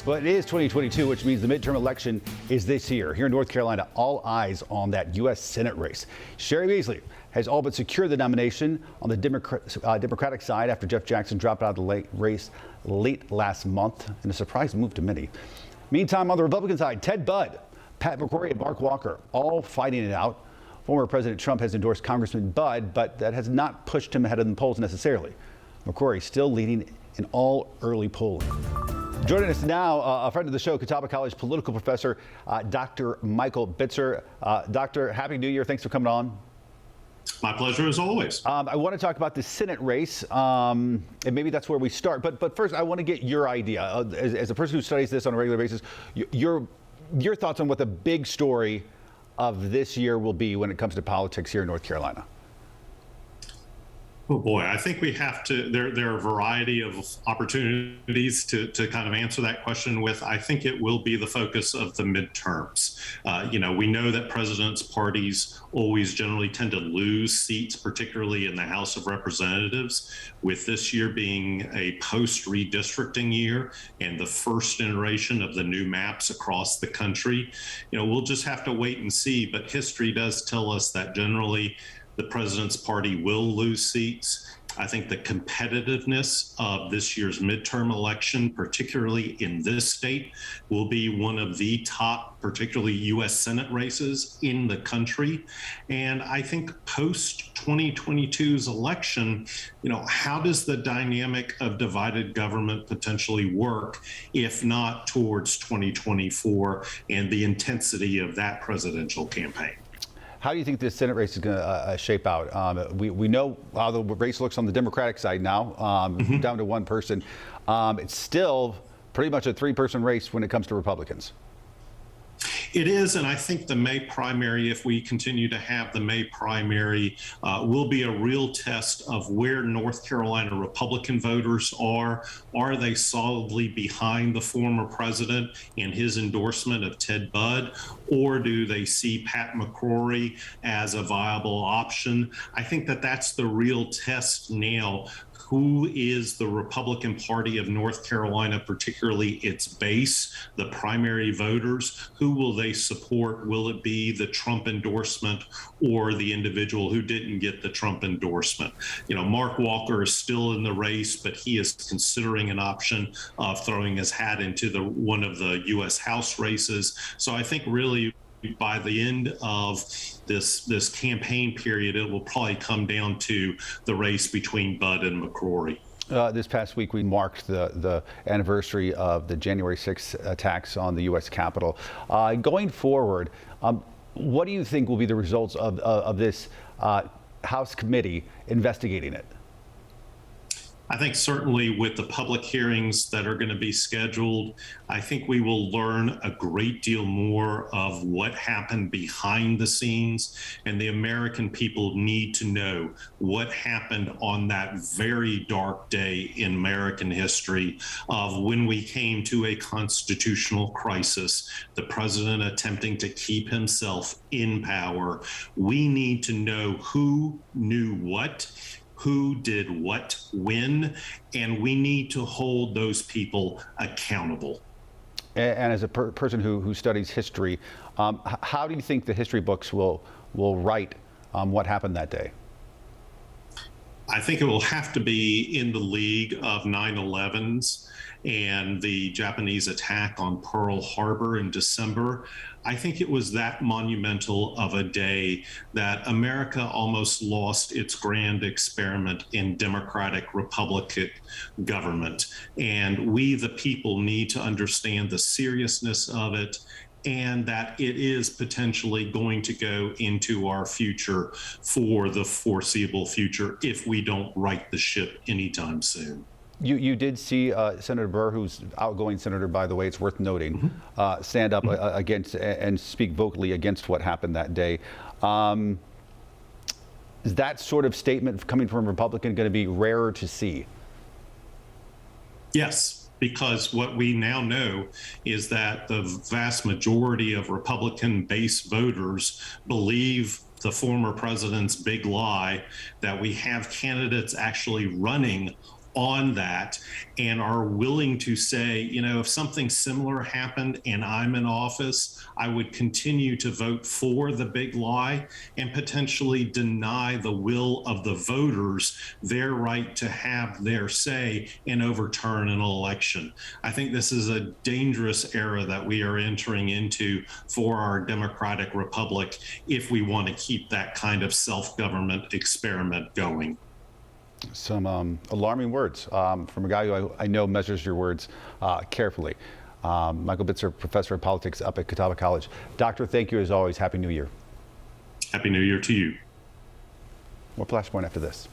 Well, it is 2022, which means the midterm election is this year. Here in North Carolina, all eyes on that U.S. Senate race. Sherry Beasley has all but secured the nomination on the Democratic side after Jeff Jackson dropped out of the race late last month in a surprise move to many. Meantime, on the Republican side, Ted Budd, Pat McCrory, and Mark Walker all fighting it out. Former President Trump has endorsed Congressman Budd, but that has not pushed him ahead of the polls necessarily. McCrory still leading in all early polling. Joining us now, a friend of the show, Catawba College political professor, Dr. Michael Bitzer. Doctor, Happy New Year. Thanks for coming on. My pleasure, as always. I want to talk about the Senate race, and maybe that's where we start. But first, I want to get your idea, as a person who studies this on a regular basis, your thoughts on what the big story of this year will be when it comes to politics here in North Carolina. Oh boy, I think we have to, there are a variety of opportunities to kind of answer that question with. I think it will be the focus of the midterms. We know that presidents' parties always generally tend to lose seats, particularly in the House of Representatives, with this year being a post-redistricting year and the first iteration of the new maps across the country. We'll just have to wait and see, but history does tell us that generally the president's party will lose seats. I think the competitiveness of this year's midterm election, particularly in this state, will be one of the top, particularly U.S. Senate races in the country. And I think post 2022's election, how does the dynamic of divided government potentially work, if not towards 2024 and the intensity of that presidential campaign? How do you think this Senate race is going to shape out? We know how the race looks on the Democratic side now, down to one person. It's still pretty much a three-person race when it comes to Republicans. It is, and I think the May primary, if we continue to have the May primary, will be a real test of where North Carolina Republican voters are. Are they solidly behind the former president and his endorsement of Ted Budd, or do they see Pat McCrory as a viable option? I think that that's the real test now. Who is the Republican Party of North Carolina, particularly its base, the primary voters? Who will they support? Will it be the Trump endorsement or the individual who didn't get the Trump endorsement? Mark Walker is still in the race, but he is considering an option of throwing his hat into one of the U.S. House races. So I think really by the end of this campaign period, it will probably come down to the race between Budd and McCrory. This past week, we marked the anniversary of the January 6th attacks on the U.S. Capitol. Going forward, what do you think will be the results of this House committee investigating it? I think certainly with the public hearings that are going to be scheduled, I think we will learn a great deal more of what happened behind the scenes, and the American people need to know what happened on that very dark day in American history of when we came to a constitutional crisis, the president attempting to keep himself in power. We need to know who knew what, who did what when, and we need to hold those people accountable. And as a person who studies history, how do you think the history books will write what happened that day? I think it will have to be in the league of 9/11s and the Japanese attack on Pearl Harbor in December. I think it was that monumental of a day that America almost lost its grand experiment in democratic republican government. And we, the people, need to understand the seriousness of it, and that it is potentially going to go into our future for the foreseeable future if we don't right the ship anytime soon. You did see Senator Burr, who's outgoing senator, by the way, it's worth noting, stand up against and speak vocally against what happened that day. Is that sort of statement coming from a Republican going to be rarer to see? Yes, because what we now know is that the vast majority of Republican base voters believe the former president's big lie that we have candidates actually running on that and are willing to say, you know, if something similar happened and I'm in office, I would continue to vote for the big lie and potentially deny the will of the voters their right to have their say and overturn an election. I think this is a dangerous era that we are entering into for our democratic republic if we want to keep that kind of self-government experiment going. Some alarming words from a guy who I know measures your words carefully. Michael Bitzer, professor of politics up at Catawba College. Doctor, thank you as always. Happy New Year. Happy New Year to you. More Flashpoint after this.